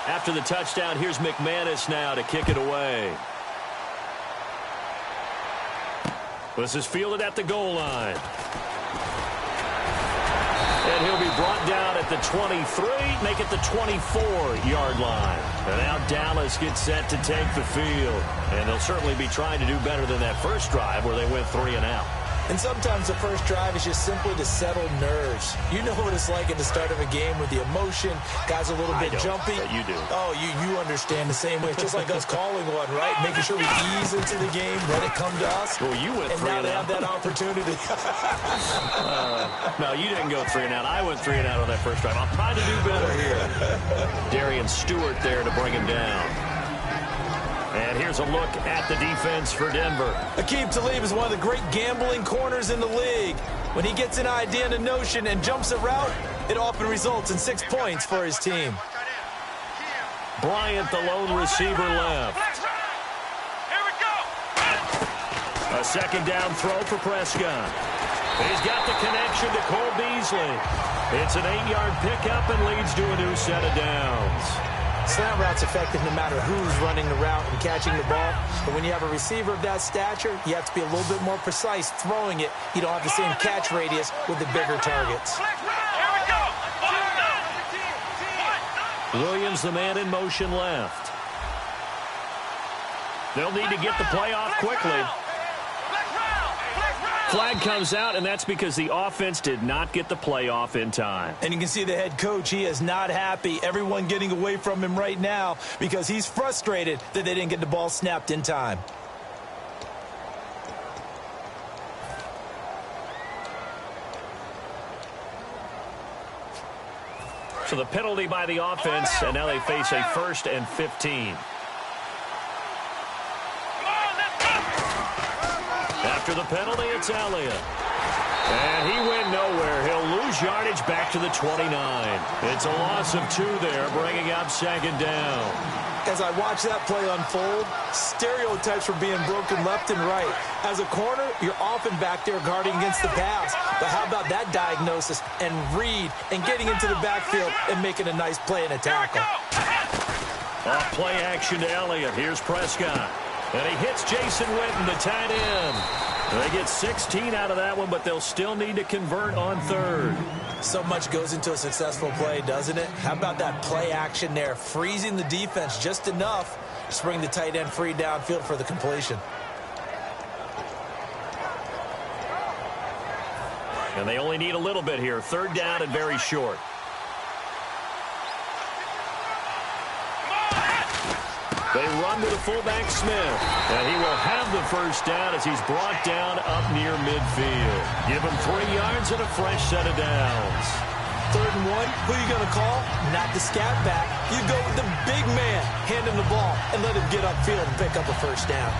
After the touchdown, here's McManus now to kick it away. This is fielded at the goal line. And he'll be brought down at the 23, make it the 24-yard line. And now Dallas gets set to take the field. And they'll certainly be trying to do better than that first drive where they went 3 and out. And sometimes the first drive is just simply to settle nerves. You know what it's like at the start of a game with the emotion. Guys are a little bit jumpy. But you do. Oh, you understand the same way. It's just like us calling one, right? Making sure we ease into the game, let it come to us. Well, you went 3 and out. And now they have that opportunity. No, you didn't go 3 and out. I went 3 and out on that first drive. I'm trying to do better here. Darian Stewart there to bring him down. And here's a look at the defense for Denver. Aqib Talib is one of the great gambling corners in the league. When he gets an idea and a notion and jumps a route, it often results in 6 points for his team. Bryant, the lone receiver, left. Here we go. A second down throw for Prescott. He's got the connection to Cole Beasley. It's an 8-yard pickup and leads to a new set of downs. Slant route's effective no matter who's running the route and catching the ball. But when you have a receiver of that stature, you have to be a little bit more precise throwing it. You don't have the same catch radius with the bigger targets. Williams, the man in motion, left. They'll need to get the play off quickly. Flag comes out, and that's because the offense did not get the play off in time. And you can see the head coach, he is not happy. Everyone getting away from him right now because he's frustrated that they didn't get the ball snapped in time. So the penalty by the offense, and now they face a 1st and 15. After the penalty, it's Elliott. And he went nowhere. He'll lose yardage back to the 29. It's a loss of 2 there, bringing up 2nd down. As I watch that play unfold, stereotypes were being broken left and right. As a corner, you're often back there guarding against the pass. But how about that diagnosis and read and getting into the backfield and making a nice play and a tackle? Off play action to Elliott. Here's Prescott. And he hits Jason Witten, the tight end. They get 16 out of that one, but they'll still need to convert on 3rd. So much goes into a successful play, doesn't it? How about that play action there, freezing the defense just enough to bring the tight end free downfield for the completion. And they only need a little bit here. 3rd down and very short. They run with a fullback, Smith. And he will have the 1st down as he's brought down up near midfield. Give him 3 yards and a fresh set of downs. 3rd and 1, who are you going to call? Not the scat back. You go with the big man, hand him the ball, and let him get upfield and pick up a 1st down.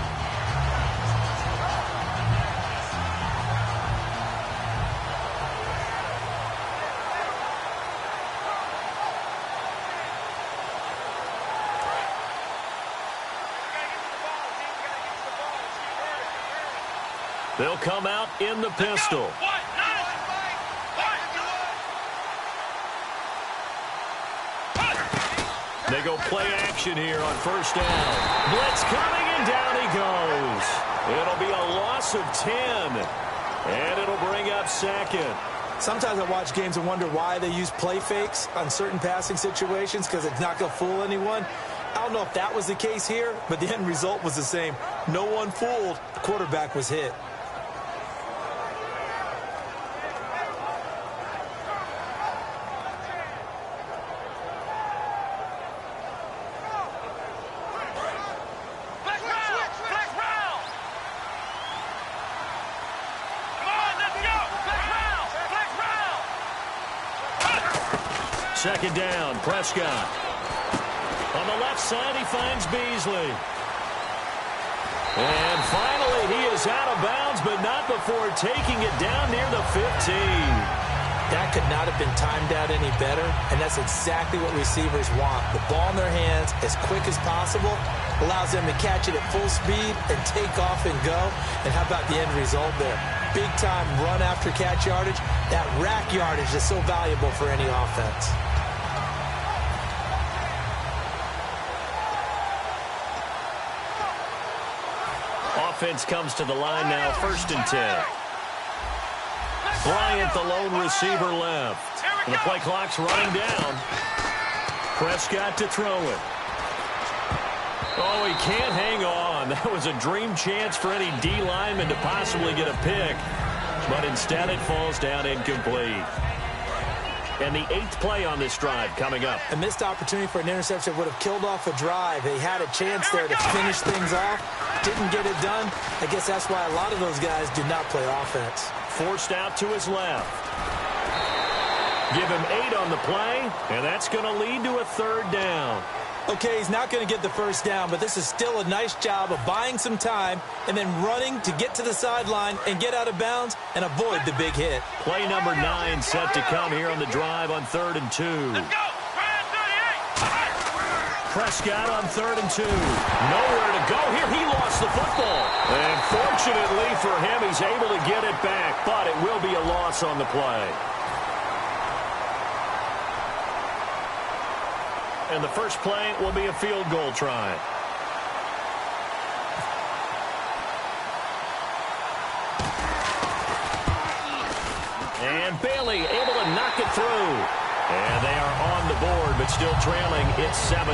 They'll come out in the pistol. They go play action here on 1st down. Blitz coming, and down he goes. It'll be a loss of 10, and it'll bring up 2nd. Sometimes I watch games and wonder why they use play fakes on certain passing situations because it's not going to fool anyone. I don't know if that was the case here, but the end result was the same. No one fooled. The quarterback was hit. Second down, Prescott. On the left side, he finds Beasley. And finally, he is out of bounds, but not before taking it down near the 15. That could not have been timed out any better, and that's exactly what receivers want. The ball in their hands as quick as possible allows them to catch it at full speed and take off and go. And how about the end result there? Big-time run after catch yardage. That rack yardage is so valuable for any offense. offense comes to the line now, 1st and 10. Bryant, the lone receiver, left. And the play clock's running down. Prescott to throw it. Oh, he can't hang on. That was a dream chance for any D lineman to possibly get a pick. But instead it falls down incomplete. And the 8th play on this drive coming up. A missed opportunity for an interception would have killed off a drive. They had a chance there to finish things off. Didn't get it done. I guess that's why a lot of those guys do not play offense. Forced out to his left. Give him 8 on the play, and that's going to lead to a 3rd down. Okay, he's not going to get the 1st down, but this is still a nice job of buying some time and then running to get to the sideline and get out of bounds and avoid the big hit. Play number 9 set to come here on the drive on 3rd and 2. Let's go. Prescott on 3rd and 2. Nowhere to go here. He lost the football. And fortunately for him, he's able to get it back, but it will be a loss on the play. And the first play will be a field goal try. And Bailey able to knock it through. And they are on the board, but still trailing. It's 7-3.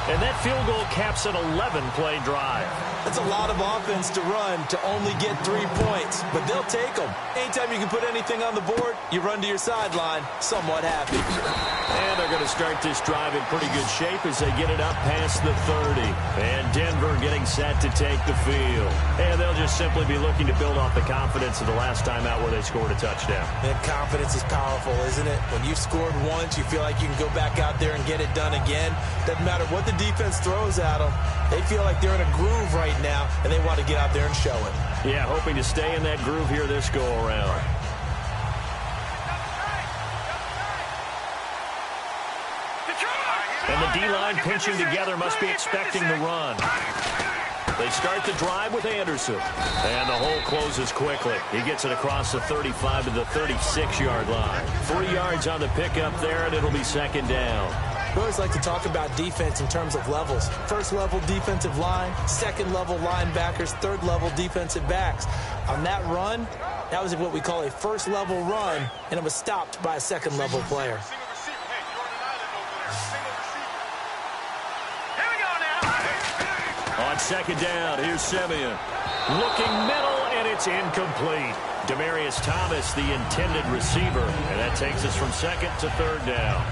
And that field goal caps an 11-play drive. That's a lot of offense to run to only get 3 points, but they'll take them. Anytime you can put anything on the board, you run to your sideline somewhat happy. And they're going to start this drive in pretty good shape as they get it up past the 30. And Denver getting set to take the field. And they'll just simply be looking to build off the confidence of the last time out where they scored a touchdown. And confidence is powerful, isn't it? When you've scored once, you feel like you can go back out there and get it done again. Doesn't matter what the defense throws at them. They feel like they're in a groove right now, and they want to get out there and show it. Yeah, hoping to stay in that groove here this go-around. And the D-line pinching together must be expecting the run. They start the drive with Anderson. And the hole closes quickly. He gets it across the 35 to the 36-yard line. 3 yards on the pickup there, and it'll be 2nd down. We always like to talk about defense in terms of levels. 1st level defensive line, 2nd level linebackers, 3rd level defensive backs. On that run, that was what we call a 1st level run, and it was stopped by a 2nd level player. On 2nd down, here's Simeon. Looking middle, and it's incomplete. Demaryius Thomas, the intended receiver, and that takes us from 2nd to 3rd down.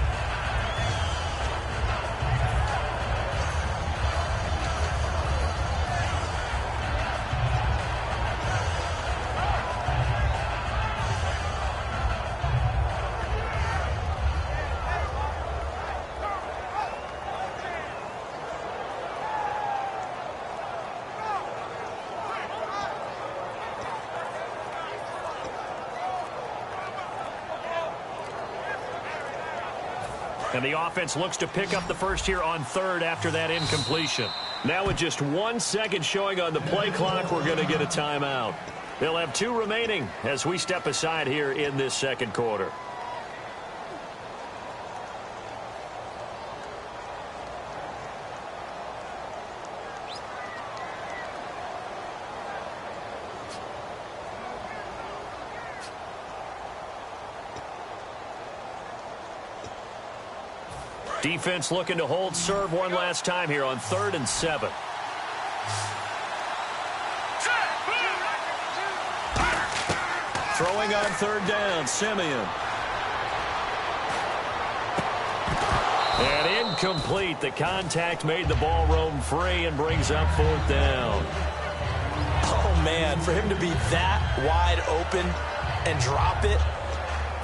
And the offense looks to pick up the first here on 3rd after that incompletion. Now with just 1 second showing on the play clock, we're going to get a timeout. They'll have 2 remaining as we step aside here in this 2nd quarter. Defense looking to hold serve one last time here on 3rd and 7. Throwing on 3rd down, Simeon. And incomplete. The contact made the ball roam free and brings up 4th down. Oh, man, for him to be that wide open and drop it.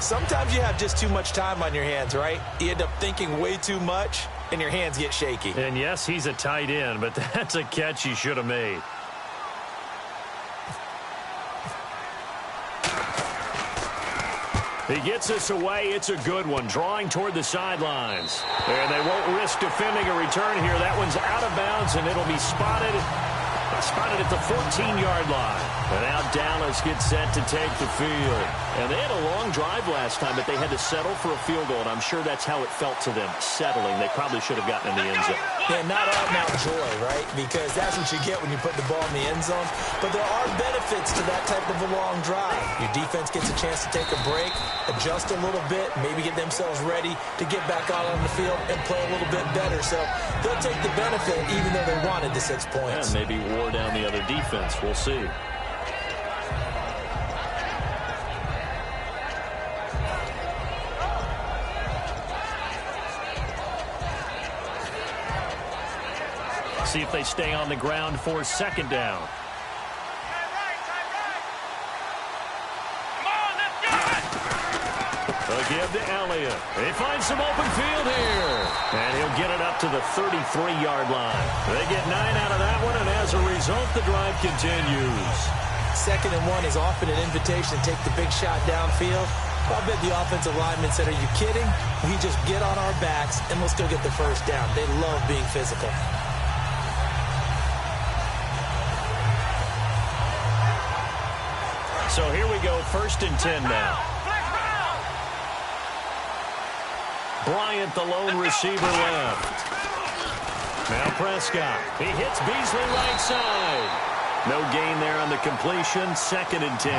Sometimes you have just too much time on your hands, right? You end up thinking way too much, and your hands get shaky. And yes, he's a tight end, but that's a catch he should have made. He gets us away. It's a good one, drawing toward the sidelines. And they won't risk defending a return here. That one's out of bounds, and it'll be spotted Spotted at the 14-yard line. And now Dallas gets set to take the field. And they had a long drive last time, but they had to settle for a field goal, and I'm sure that's how it felt to them, settling. They probably should have gotten in the end zone. Yeah, not out-and-out joy, right? Because that's what you get when you put the ball in the end zone. But there are benefits to that type of a long drive. Your defense gets a chance to take a break, adjust a little bit, maybe get themselves ready to get back out on the field and play a little bit better. So they'll take the benefit even though they wanted the 6 points. And maybe wore down the other defense. We'll see. See if they stay on the ground for second down. They'll give to Elliott. He finds some open field here. And he'll get it up to the 33-yard line. They get 9 out of that one, and as a result, the drive continues. 2nd and 1 is often an invitation to take the big shot downfield. I bet the offensive lineman said, are you kidding? We just get on our backs, and we'll still get the first down. They love being physical. So here we go, 1st and 10 now. Bryant, the lone receiver left. Now Prescott. He hits Beasley right side. No gain there on the completion. 2nd and 10.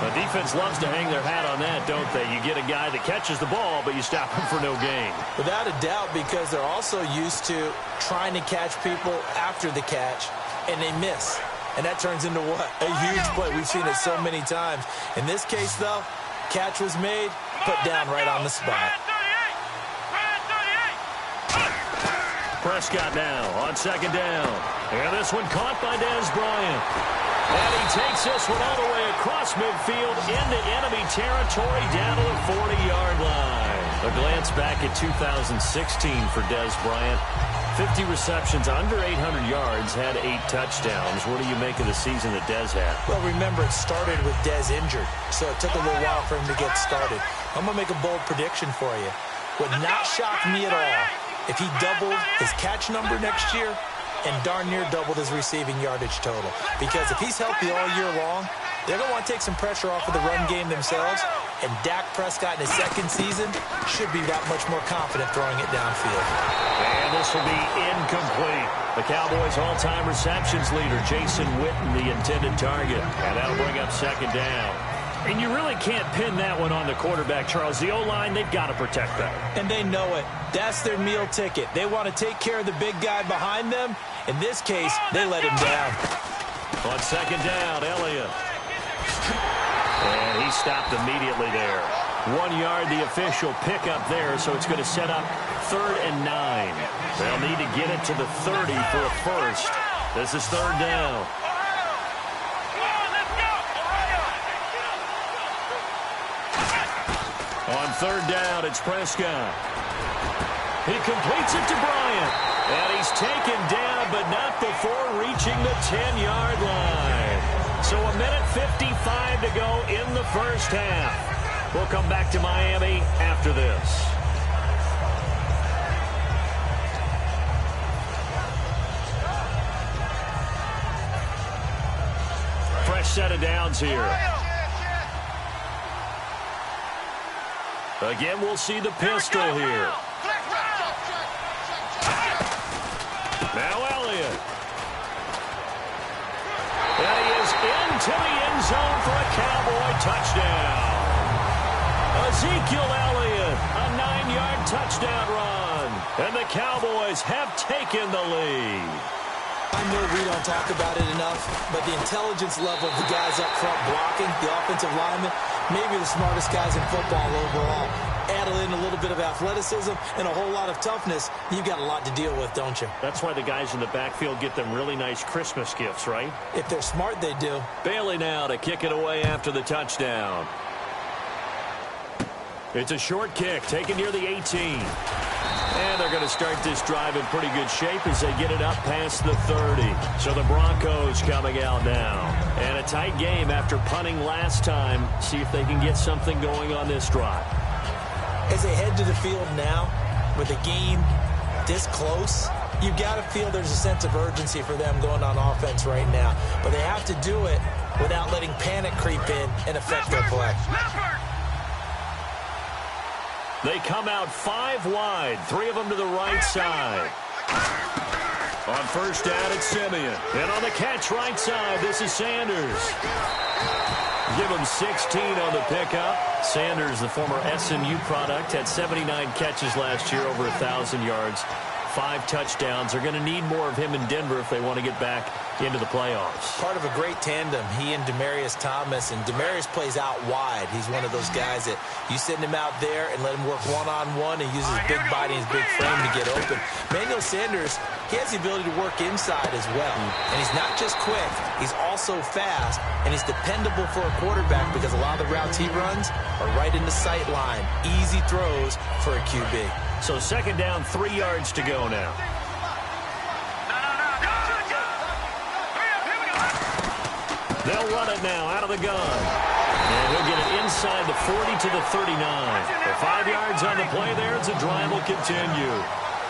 The defense loves to hang their hat on that, don't they? You get a guy that catches the ball, but you stop him for no gain. Without a doubt, because they're also used to trying to catch people after the catch, and they miss. And that turns into what? A huge play. We've seen it so many times. In this case, though, catch was made, put down right on the spot. Prescott now on 2nd down. And this one caught by Dez Bryant. And he takes this one all the way across midfield into enemy territory down to the 40-yard line. A glance back at 2016 for Dez Bryant. 50 receptions, under 800 yards, had 8 touchdowns. What do you make of the season that Dez had? Well, remember, it started with Dez injured, so it took a little while for him to get started. I'm going to make a bold prediction for you. Would not shock me at all if he doubled his catch number next year and darn near doubled his receiving yardage total. Because if he's healthy all year long, they're going to want to take some pressure off of the run game themselves, and Dak Prescott in his 2nd season should be that much more confident throwing it downfield. And this will be incomplete. The Cowboys' all-time receptions leader, Jason Witten, the intended target. And that'll bring up 2nd down. And you really can't pin that one on the quarterback, Charles. The O-line, they've got to protect that. And they know it. That's their meal ticket. They want to take care of the big guy behind them. In this case, they let him down. On 2nd down, Elliott. And he stopped immediately there. 1 yard, the official pickup there, so it's going to set up 3rd and 9. They'll need to get it to the 30 for a first. This is 3rd down. On 3rd down, it's Prescott. He completes it to Bryant. And he's taken down, but not before reaching the 10-yard line. So a minute 55 to go in the first half. We'll come back to Miami after this. Fresh set of downs here. Again, we'll see the pistol here. Now Elliott. And he is into the end zone for a Cowboy touchdown. Ezekiel Elliott, a 9-yard touchdown run. And the Cowboys have taken the lead. I know we don't talk about it enough, but the intelligence level of the guys up front blocking, the offensive linemen, maybe the smartest guys in football overall. Add in a little bit of athleticism and a whole lot of toughness, you've got a lot to deal with, don't you? That's why the guys in the backfield get them really nice Christmas gifts, right? If they're smart, they do. Bailey now to kick it away after the touchdown. It's a short kick taken near the 18. And they're going to start this drive in pretty good shape as they get it up past the 30. So the Broncos coming out now. And a tight game after punting last time. See if they can get something going on this drive. As they head to the field now, with the game this close, You got to feel there's a sense of urgency for them going on offense right now. But they have to do it without letting panic creep in and affect their play. They come out 5 wide, 3 of them to the right side. On first down, it's Simeon. And on the catch right side, this is Sanders. Give him 16 on the pickup. Sanders, the former SMU product, had 79 catches last year, over 1,000 yards, 5 touchdowns. They're going to need more of him in Denver if they want to get back into the playoffs. Part of a great tandem, he and Demaryius Thomas. And Demaryius plays out wide. He's one of those guys that you send him out there and let him work one-on-one and use his big body and his big frame to get open. Emmanuel Sanders, he has the ability to work inside as well. And he's not just quick, he's also fast, and he's dependable for a quarterback because a lot of the routes he runs are right in the sight line. Easy throws for a QB. So second down, 3 yards to go now. They'll run it now out of the gun. And he'll get it inside the 40 to the 39. For 5 yards on the play there, it's a drive will continue.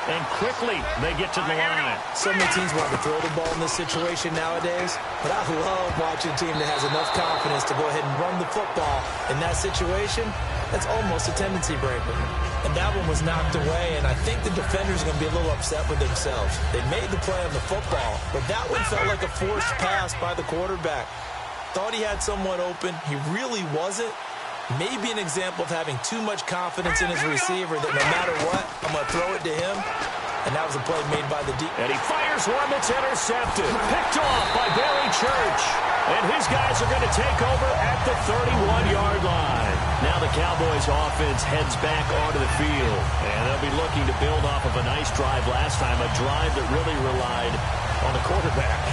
And quickly, they get to the line. So many teams want to throw the ball in this situation nowadays, but I love watching a team that has enough confidence to go ahead and run the football in that situation. That's almost a tendency breaker. And that one was knocked away, and I think the defenders are going to be a little upset with themselves. They made the play on the football, but that one felt like a forced pass by the quarterback. Thought he had someone open. He really wasn't. Maybe an example of having too much confidence in his receiver that no matter what, I'm going to throw it to him. And that was a play made by the deep. And he fires one that's intercepted. Picked off by Barry Church. And his guys are going to take over at the 31-yard line. Now the Cowboys offense heads back onto the field. And they'll be looking to build off of a nice drive last time, a drive that really relied on the quarterback.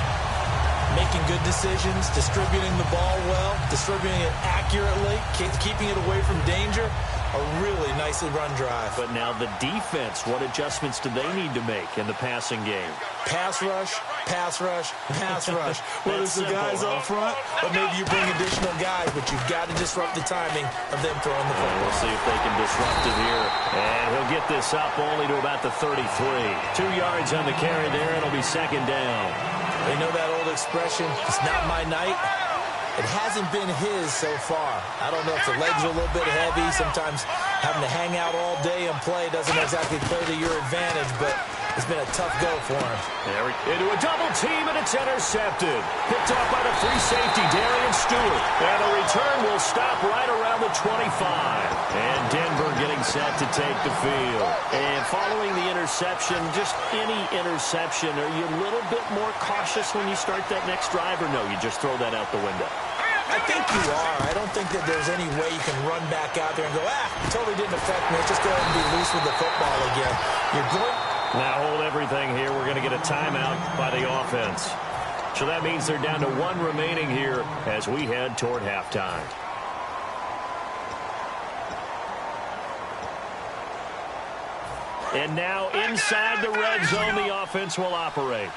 Making good decisions, distributing the ball well, distributing it accurately, keeping it away from danger. A really nicely run drive. But now the defense, what adjustments do they need to make in the passing game? Pass rush, pass rush, pass rush. Whether it's the guys up front, or maybe you bring additional guys, but you've got to disrupt the timing of them throwing the football. We'll see if they can disrupt it here. And he'll get this up only to about the 33. 2 yards on the carry there. It'll be second down. You know that old expression, it's not my night? It hasn't been his so far. I don't know if the legs are a little bit heavy. Sometimes having to hang out all day and play doesn't exactly play to your advantage, but it's been a tough go for him. There into a double team, and it's intercepted. Picked off by the free safety, Darian Stewart. And the return will stop right around the 25. And Denver getting set to take the field. And following the interception, just any interception, are you a little bit more cautious when you start that next drive, or no, you just throw that out the window? I think you are. I don't think that there's any way you can run back out there and go, totally didn't affect me. Let's just go ahead and be loose with the football again. You're going. Now hold everything here. We're going to get a timeout by the offense. So that means they're down to 1 remaining here as we head toward halftime. And now inside the red zone, the offense will operate.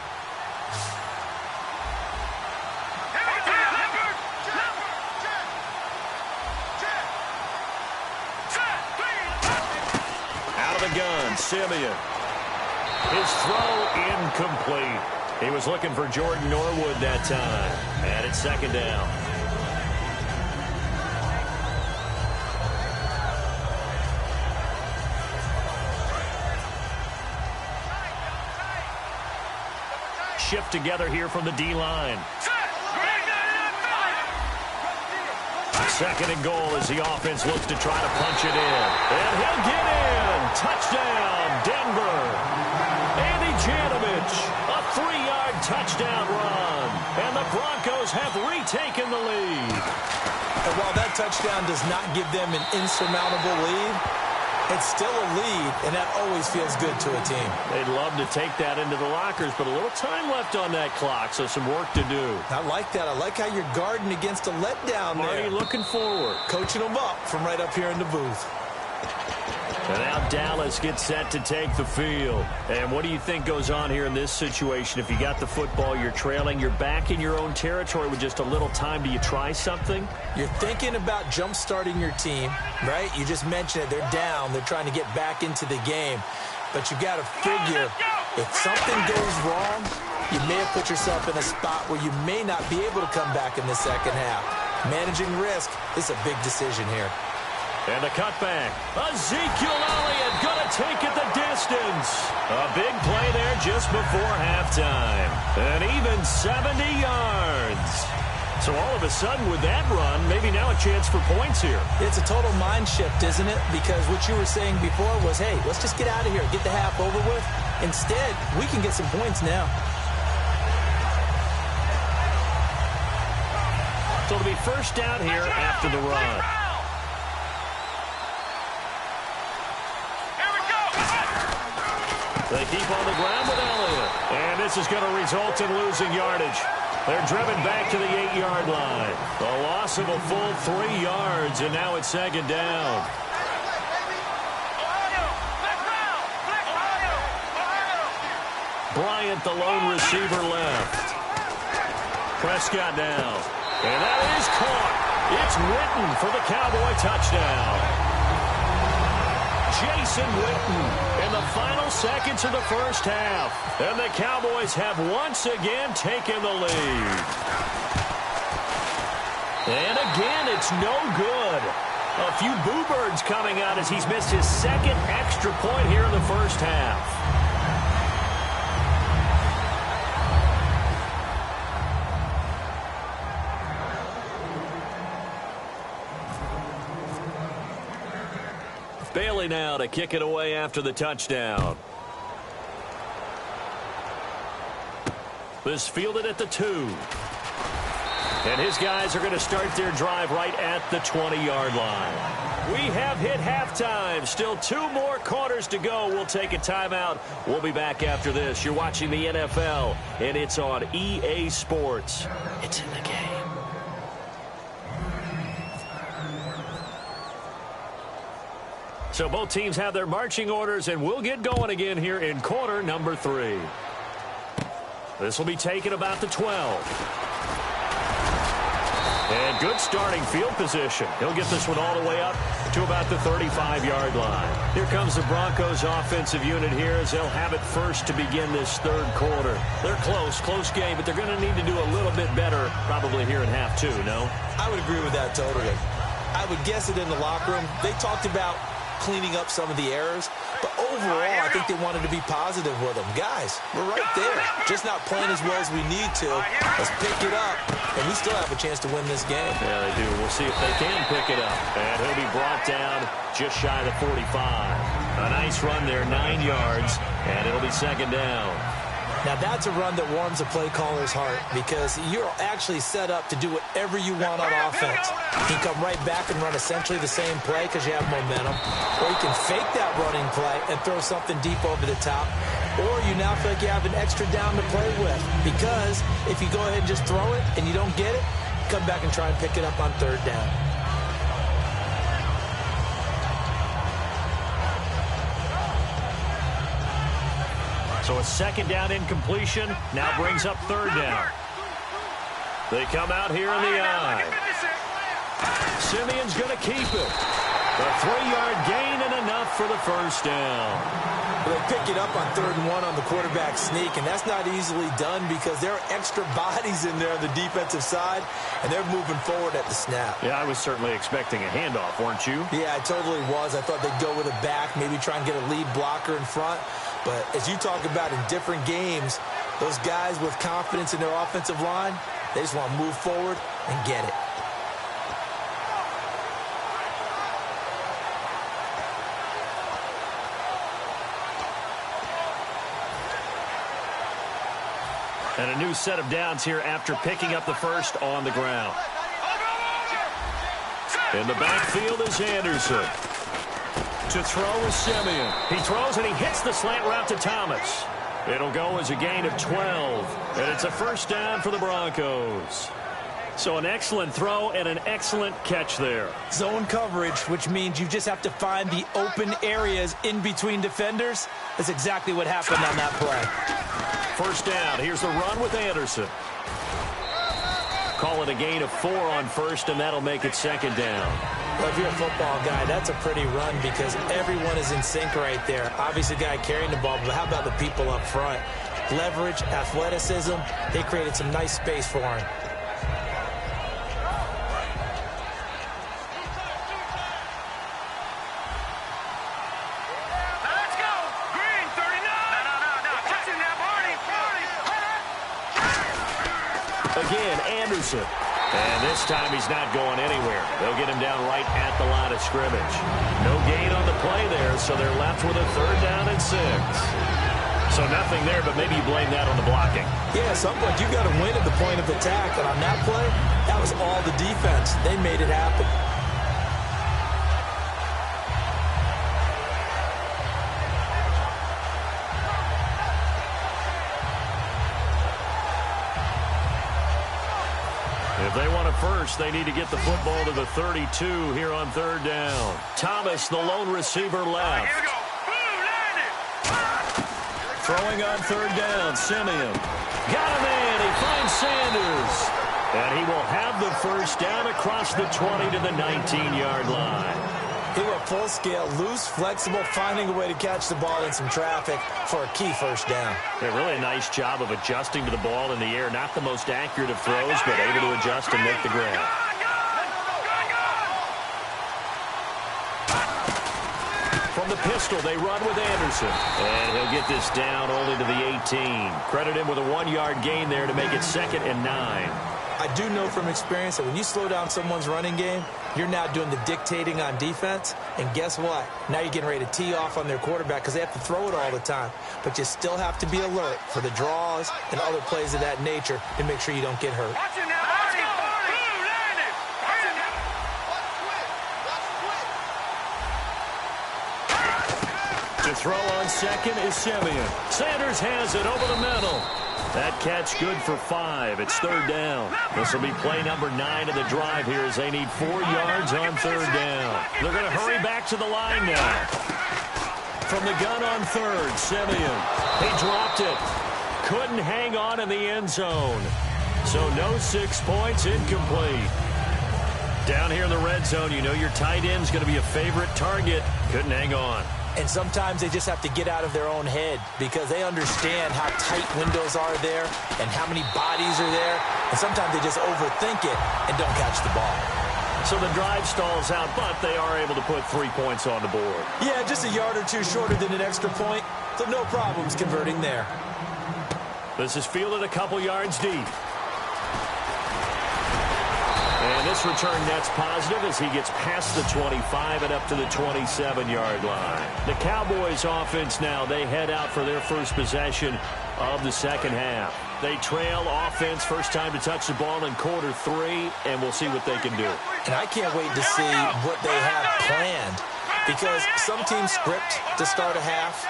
Out of the gun, Simeon. His throw incomplete. He was looking for Jordan Norwood that time. And it's second down. Shift together here from the D-line. Second and goal as the offense looks to try to punch it in. And he'll get in. Touchdown, Denver. Andy Janovich, a 3-yard touchdown run. And the Broncos have retaken the lead. And while that touchdown does not give them an insurmountable lead, it's still a lead, and that always feels good to a team. They'd love to take that into the lockers, but a little time left on that clock, so some work to do. I like that. I like how you're guarding against a letdown there. Already looking forward. Coaching them up from right up here in the booth. And now Dallas gets set to take the field. And what do you think goes on here in this situation? If you got the football, you're trailing, you're back in your own territory with just a little time. Do you try something? You're thinking about jump-starting your team, right? You just mentioned it. They're down. They're trying to get back into the game. But you got to figure If something goes wrong, you may have put yourself in a spot where you may not be able to come back in the second half. Managing risk is a big decision here. And the cutback. Ezekiel Elliott going to take it the distance. A big play there just before halftime. And even 70 yards. So all of a sudden with that run, maybe now a chance for points here. It's a total mind shift, isn't it? Because what you were saying before was, hey, let's just get out of here, get the half over with. Instead, we can get some points now. So it'll be first down here after the run. They keep on the ground with Elliott. And this is going to result in losing yardage. They're driven back to the 8-yard line. A loss of a full 3 yards, and now it's second down. Bryant, the lone receiver, left. Prescott now. And that is caught. It's Witten for the Cowboy touchdown. Jason Witten in the final seconds of the first half. And the Cowboys have once again taken the lead. And again, it's no good. A few boo birds coming out as he's missed his second extra point here in the first half. Bailey now to kick it away after the touchdown. This fielded at the 2. And his guys are going to start their drive right at the 20-yard line. We have hit halftime. Still 2 more quarters to go. We'll take a timeout. We'll be back after this. You're watching the NFL, and it's on EA Sports. It's in the game. So both teams have their marching orders, and we'll get going again here in quarter number 3. This will be taken about the 12. And good starting field position. He'll get this one all the way up to about the 35-yard line. Here comes the Broncos offensive unit here as they'll have it first to begin this third quarter. They're close game, but they're going to need to do a little bit better probably here in half 2, no? I would agree with that totally. I would guess it in the locker room. They talked about cleaning up some of the errors, but overall I think they wanted to be positive with them. Guys, we're right there, just not playing as well as we need to. Let's pick it up, and we still have a chance to win this game. Yeah, they do. We'll see if they can pick it up. And he'll be brought down just shy of the 45. A nice run there, 9 yards, and it'll be second down. Now that's a run that warms a play caller's heart because you're actually set up to do whatever you want on offense. You can come right back and run essentially the same play because you have momentum, or you can fake that running play and throw something deep over the top, or you now feel like you have an extra down to play with because if you go ahead and just throw it and you don't get it, come back and try and pick it up on third down. So a second down incompletion now brings up third down. They come out here in the eye. Simeon's going to keep it. A 3-yard gain and enough for the first down. Well, they pick it up on 3rd and 1 on the quarterback sneak, and that's not easily done because there are extra bodies in there on the defensive side, and they're moving forward at the snap. Yeah, I was certainly expecting a handoff, weren't you? Yeah, I totally was. I thought they'd go with a back, maybe try and get a lead blocker in front. But as you talk about in different games, those guys with confidence in their offensive line, they just want to move forward and get it. And a new set of downs here after picking up the first on the ground. In the backfield is Anderson. To throw is Simeon. He throws and he hits the slant route to Thomas. It'll go as a gain of 12. And it's a first down for the Broncos. So an excellent throw and an excellent catch there. Zone coverage, which means you just have to find the open areas in between defenders. That's exactly what happened on that play. First down. Here's the run with Anderson. Call it a gain of 4 on first, and that'll make it second down. Well, if you're a football guy, that's a pretty run because everyone is in sync right there. Obviously, the guy carrying the ball, but how about the people up front? Leverage, athleticism, they created some nice space for him. Let's go. Green, 39. No. Touching that, Marty. Again, Anderson. And this time he's not going anywhere. They'll get him down right at the line of scrimmage. No gain on the play there, so they're left with a 3rd down and 6. So nothing there, but maybe you blame that on the blocking. Yeah, at some point you got to win at the point of attack, and on that play, that was all the defense. They made it happen. If they want it first, they need to get the football to the 32 here on 3rd down. Thomas, the lone receiver, left. Here we go. Throwing on 3rd down, Simeon. Got him in. He finds Sanders. And he will have the first down across the 20 to the 19-yard line. They were full scale, loose, flexible, finding a way to catch the ball in some traffic for a key first down. Yeah, really a nice job of adjusting to the ball in the air. Not the most accurate of throws, but able to adjust and make the grab. From the pistol, they run with Anderson. And he'll get this down only to the 18. Credit him with a 1-yard gain there to make it 2nd and 9. I do know from experience that when you slow down someone's running game, you're now doing the dictating on defense. And guess what? Now you're getting ready to tee off on their quarterback because they have to throw it all the time. But you still have to be alert for the draws and other plays of that nature to make sure you don't get hurt. To throw on 2nd is Simeon. Sanders has it over the middle. That catch good for 5. It's 3rd down. This will be play number 9 of the drive here as they need 4 yards on 3rd down. They're going to hurry back to the line now. From the gun on 3rd, Simeon. He dropped it. Couldn't hang on in the end zone. So no 6 points, incomplete. Down here in the red zone, you know your tight end's going to be a favorite target. Couldn't hang on. And sometimes they just have to get out of their own head because they understand how tight windows are there and how many bodies are there. And sometimes they just overthink it and don't catch the ball. So the drive stalls out, but they are able to put 3 points on the board. Yeah, just a yard or two shorter than an extra point, so no problems converting there. This is fielded a couple yards deep. And this return net's positive as he gets past the 25 and up to the 27-yard line. The Cowboys offense now, they head out for their first possession of the 2nd half. They trail offense, first time to touch the ball in quarter 3, and we'll see what they can do. And I can't wait to see what they have planned because some teams script to start a half.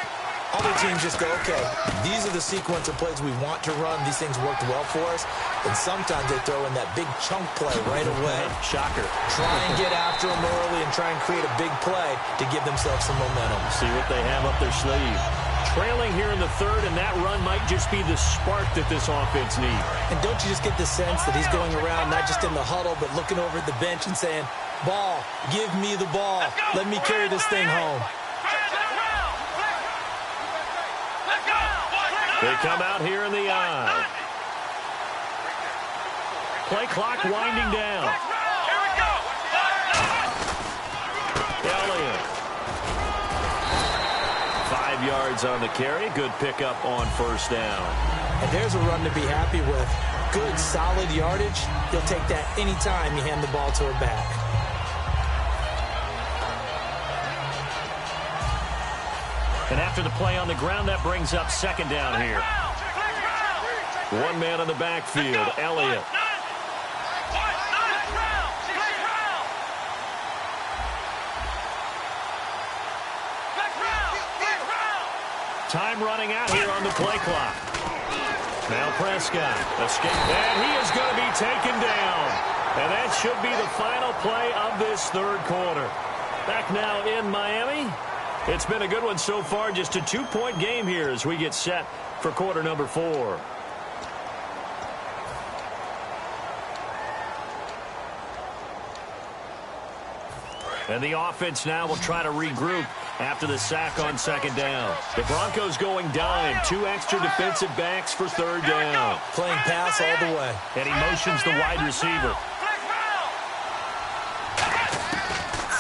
Other teams just go, okay, these are the sequence of plays we want to run. These things worked well for us. And sometimes they throw in that big chunk play right away. Shocker. Try and get after them early and try and create a big play to give themselves some momentum. See what they have up their sleeve. Trailing here in the 3rd, and that run might just be the spark that this offense needs. And don't you just get the sense that he's going around not just in the huddle, but looking over at the bench and saying, ball, give me the ball. Let me carry this thing home. They come out here in the eye. Play clock winding down. Here we go. Elliott. 5 yards on the carry. Good pickup on first down. And there's a run to be happy with. Good, solid yardage. You'll take that anytime you hand the ball to a back. And after the play on the ground, that brings up 2nd down here. 1 man in the backfield, Elliott. Time running out here on the play clock. Now Prescott, escape, and he is going to be taken down. And that should be the final play of this 3rd quarter. Back now in Miami. It's been a good one so far, just a 2-point game here as we get set for quarter number 4. And the offense now will try to regroup after the sack on second down. The Broncos going dime. 2 extra defensive backs for third down. Playing pass all the way. And he motions the wide receiver.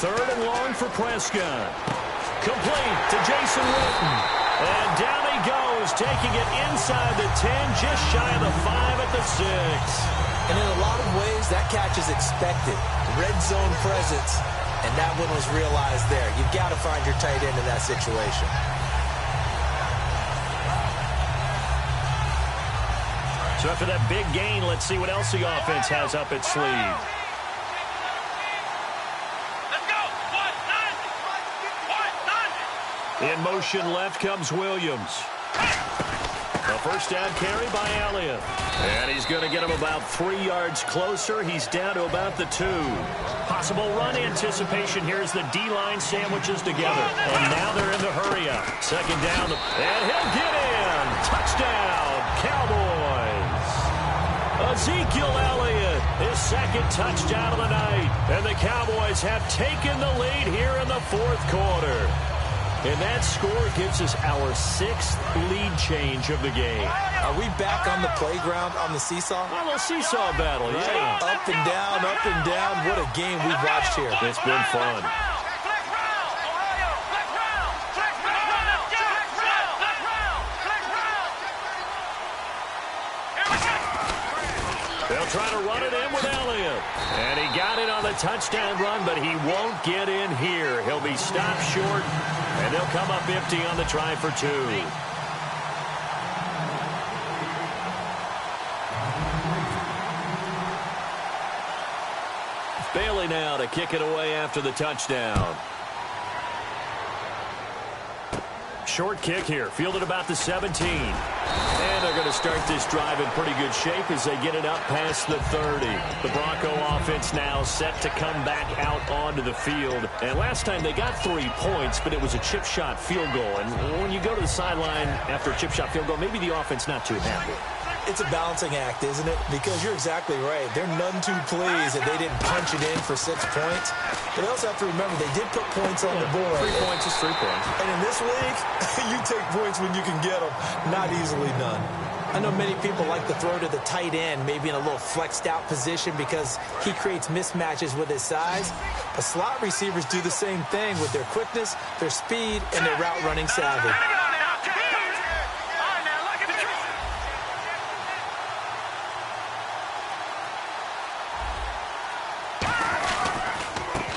Third and long for Prescott. Complete to Jason Witten. And down he goes, taking it inside the 10, just shy of the 5 at the 6. And in a lot of ways, that catch is expected. Red zone presence, and that one was realized there. You've got to find your tight end in that situation. So after that big gain, let's see what else the offense has up its sleeve. In motion left comes Williams. A first down carry by Elliott. And he's going to get him about 3 yards closer. He's down to about the 2. Possible run anticipation here as the D-line sandwiches together. And now they're in the hurry-up. Second down. And he'll get in. Touchdown, Cowboys. Ezekiel Elliott, his second touchdown of the night. And the Cowboys have taken the lead here in the fourth quarter. And that score gives us our 6th lead change of the game. Are we back on the playground on the seesaw? A little seesaw battle, yeah. Up and down, up and down. What a game we've watched here. It's been fun. They'll try to run it in with Elliott. And he got it on the touchdown run, but he won't get in here. He'll be stopped short, and they'll come up empty on the try for 2. Bailey now to kick it away after the touchdown. Short kick here, fielded about the 17. And they're going to start this drive in pretty good shape as they get it up past the 30. The Bronco offense now set to come back out onto the field. And last time they got 3 points, but it was a chip shot field goal. And when you go to the sideline after a chip shot field goal, maybe the offense not too happy. It's a balancing act, isn't it? Because you're exactly right. They're none too pleased that they didn't punch it in for 6 points. But they also have to remember they did put points on the board. 3 points is 3 points. And in this league, you take points when you can get them. Not easily done. I know many people like to throw to the tight end, maybe in a little flexed out position because he creates mismatches with his size. But slot receivers do the same thing with their quickness, their speed, and their route running savvy.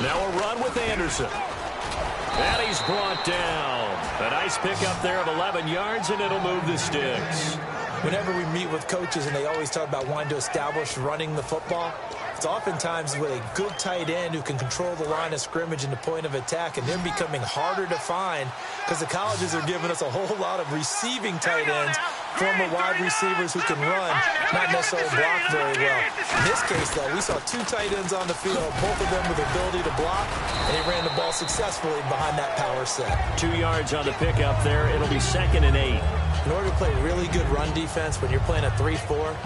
Now a run with Anderson. And he's brought down. A nice pickup there of 11 yards, and it'll move the sticks. Whenever we meet with coaches and they always talk about wanting to establish running the football, it's oftentimes with a good tight end who can control the line of scrimmage and the point of attack, and they're becoming harder to find because the colleges are giving us a whole lot of receiving tight ends, former wide receivers who can run, not necessarily block very well. In this case, though, we saw 2 tight ends on the field, both of them with the ability to block, and they ran the ball successfully behind that power set. 2 yards on the pickup there. It'll be 2nd and 8. In order to play really good run defense when you're playing a 3-4,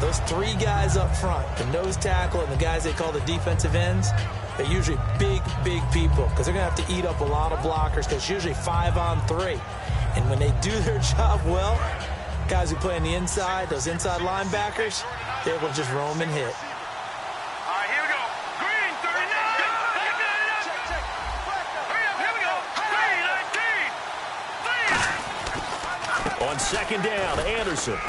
those 3 guys up front, the nose tackle and the guys they call the defensive ends, they're usually big, big people because they're going to have to eat up a lot of blockers because it's usually 5 on 3. And when they do their job well, guys who play on the inside, those inside linebackers, they're able to just roam and hit. All right, here we go. Green, 39. Here we go. Green, 19. On second down, Anderson.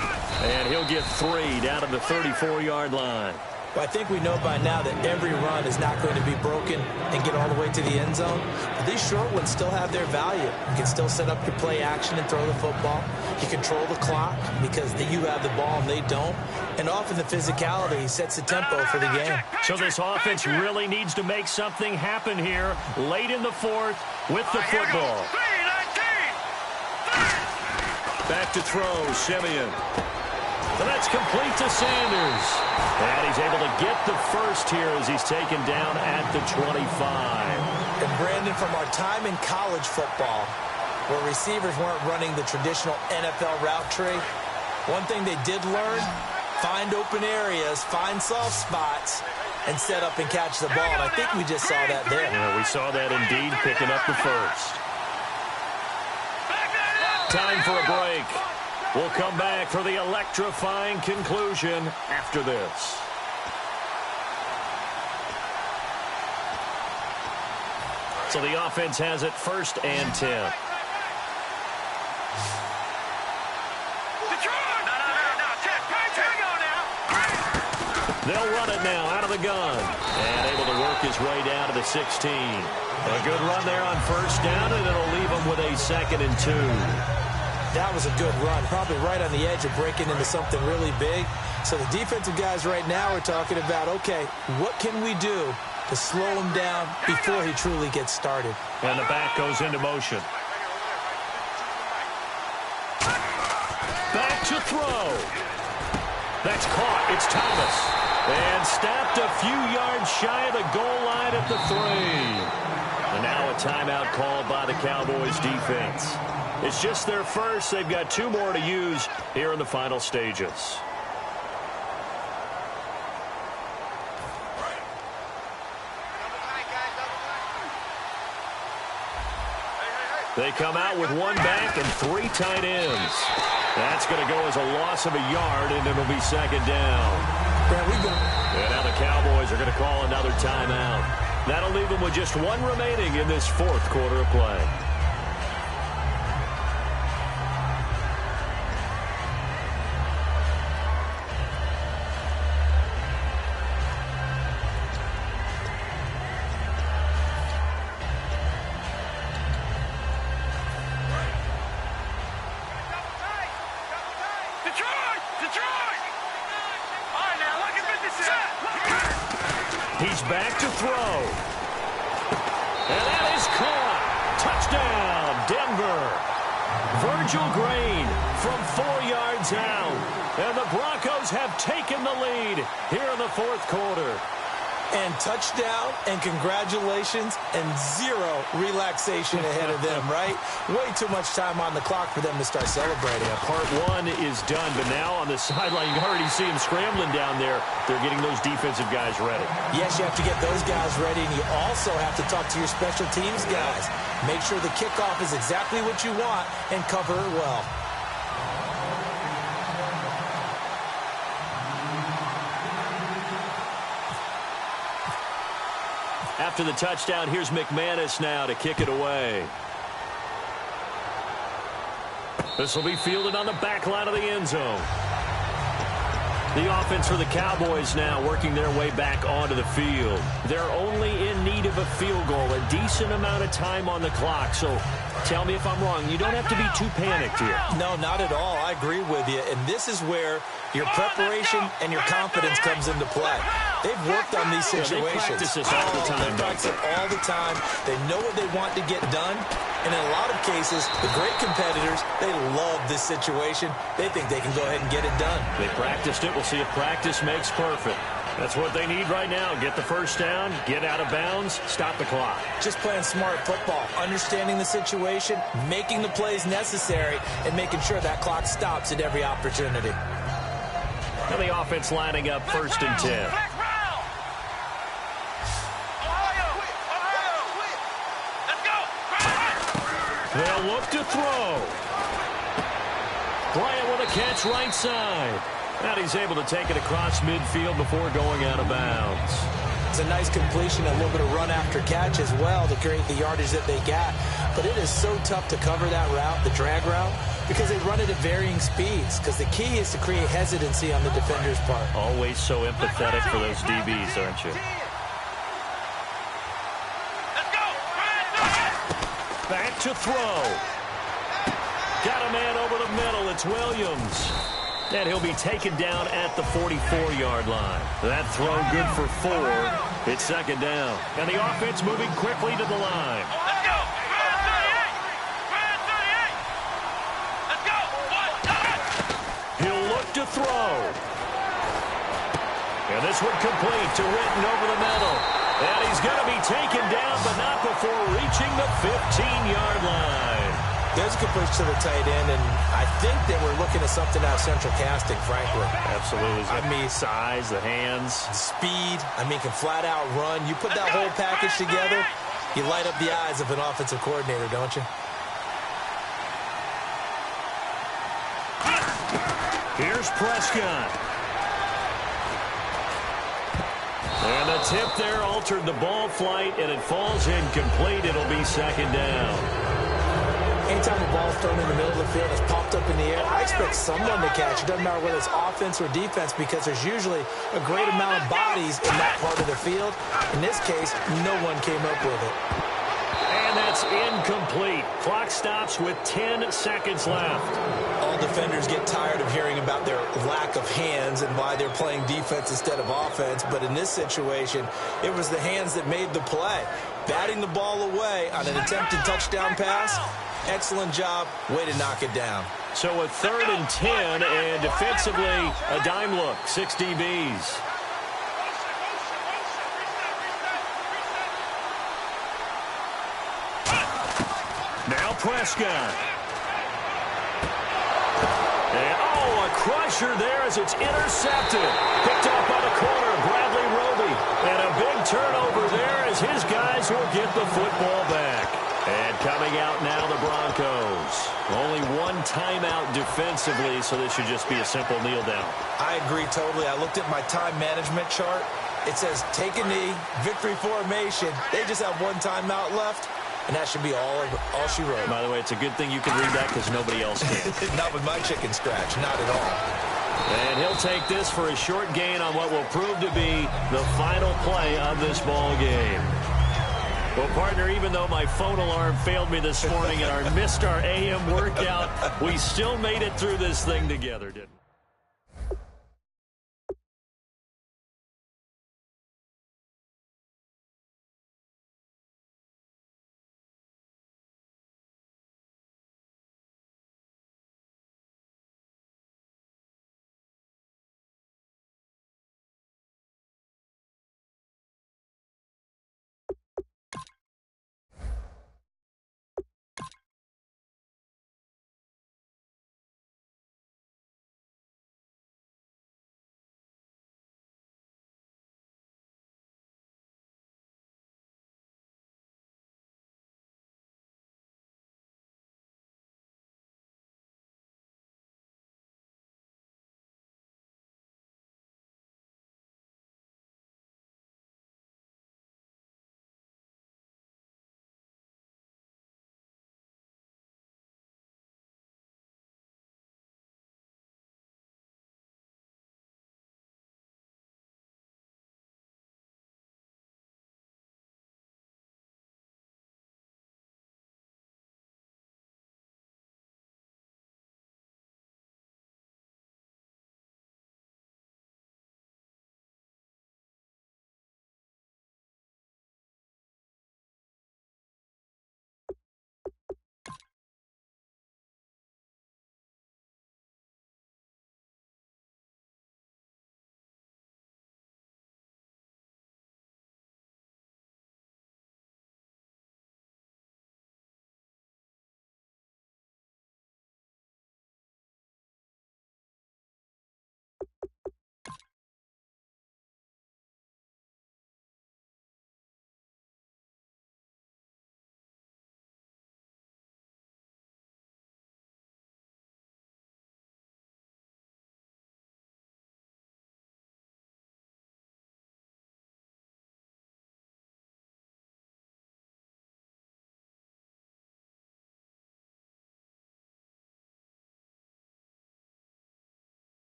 And he'll get 3 down to the 34-yard line. Well, I think we know by now that every run is not going to be broken and get all the way to the end zone. But these short ones still have their value. You can still set up your play action and throw the football. You control the clock because you have the ball and they don't. And often the physicality sets the tempo for the game. So this offense really needs to make something happen here late in the fourth with the football. Back to throw, Simeon. And that's complete to Sanders. And he's able to get the first here as he's taken down at the 25. And Brandon, from our time in college football, where receivers weren't running the traditional NFL route tree, one thing they did learn, find open areas, find soft spots, and set up and catch the ball. And I think we just saw that there. Yeah, we saw that indeed, picking up the first. Time for a break. We'll come back for the electrifying conclusion after this. So the offense has it 1st and 10. They'll run it now out of the gun. And able to work his way down to the 16. A good run there on 1st down, and it'll leave him with a 2nd and 2. That was a good run, probably right on the edge of breaking into something really big. So the defensive guys right now are talking about, okay, what can we do to slow him down before he truly gets started? And the back goes into motion. Back to throw. That's caught. It's Thomas. And stopped a few yards shy of the goal line at the 3. And now a timeout called by the Cowboys defense. It's just their first. They've got 2 more to use here in the final stages. They come out with 1 back and 3 tight ends. That's going to go as a loss of a yard, and it'll be 2nd down. And now the Cowboys are going to call another timeout. That'll leave them with just 1 remaining in this 4th quarter of play. He's back to throw. And that is caught. Touchdown, Denver. Virgil Green from 4 yards out. And the Broncos have taken the lead here in the 4th quarter. And touchdown and congratulations and 0 relaxation ahead of them, right? Way too much time on the clock for them to start celebrating. Yeah, part 1 is done, but now on the sideline, you can already see them scrambling down there. They're getting those defensive guys ready. Yes, you have to get those guys ready, and you also have to talk to your special teams guys. Make sure the kickoff is exactly what you want and cover it well. After the touchdown, here's McManus now to kick it away. This will be fielded on the back line of the end zone. The offense for the Cowboys now working their way back onto the field. They're only in need of a field goal, a decent amount of time on the clock. So tell me if I'm wrong. You don't have to be too panicked here. No, not at all. I agree with you. And this is where your preparation and your confidence comes into play. They've worked on these situations. They practice this all the time. They practice it all the time. They know what they want to get done. And in a lot of cases, the great competitors, they love this situation. They think they can go ahead and get it done. They practiced it. We'll see if practice makes perfect. That's what they need right now. Get the first down, get out of bounds, stop the clock. Just playing smart football, understanding the situation, making the plays necessary, and making sure that clock stops at every opportunity. And the offense lining up 1st and 10. They'll look to throw. Bryant with a catch right side. And he's able to take it across midfield before going out of bounds. It's a nice completion, a little bit of run after catch as well to create the yardage that they got. But it is so tough to cover that route, the drag route, because they run it at varying speeds. Because the key is to create hesitancy on the defender's part. Always so empathetic for those DBs, aren't you? Back to throw. Got a man over the middle. It's Williams. And he'll be taken down at the 44-yard line. That throw good for 4. It's 2nd down. And the offense moving quickly to the line. Let's go. He'll look to throw. And this one complete to Ritten over the middle. And he's going to be taken down, but not before reaching the 15-yard line. There's a good push to the tight end, and I think they were looking at something out of central casting, frankly. Absolutely. I mean, size, the hands. Speed. I mean, can flat out run. You put that whole package together, you light up the eyes of an offensive coordinator, don't you? Here's Prescott. And the tip there altered the ball flight, and it falls incomplete. It'll be second down. Anytime a ball's thrown in the middle of the field, it's popped up in the air, I expect someone to catch it. Doesn't matter whether it's offense or defense, because there's usually a great amount of bodies in that part of the field. In this case, no one came up with it. And that's incomplete. Clock stops with 10 seconds left. All defenders get tired of hearing about their lack of hands and why they're playing defense instead of offense. But in this situation, it was the hands that made the play. Batting the ball away on an attempted touchdown pass. Excellent job. Way to knock it down. So a 3rd and 10, and defensively, a dime look. 6 DBs. Now Prescott. And, a crusher there as it's intercepted. Picked up by the corner, Bradley Roby. And a big turnover there as his guys will get the football back. And coming out now, the Broncos. Only one timeout defensively, so this should just be a simple kneel down. I agree totally. I looked at my time management chart. It says take a knee, victory formation. They just have one timeout left. And that should be all she wrote. By the way, it's a good thing you can read that because nobody else can. Not with my chicken scratch. Not at all. And he'll take this for a short gain on what will prove to be the final play of this ball game. Well, partner, even though my phone alarm failed me this morning and I missed our AM workout, we still made it through this thing together, didn't we?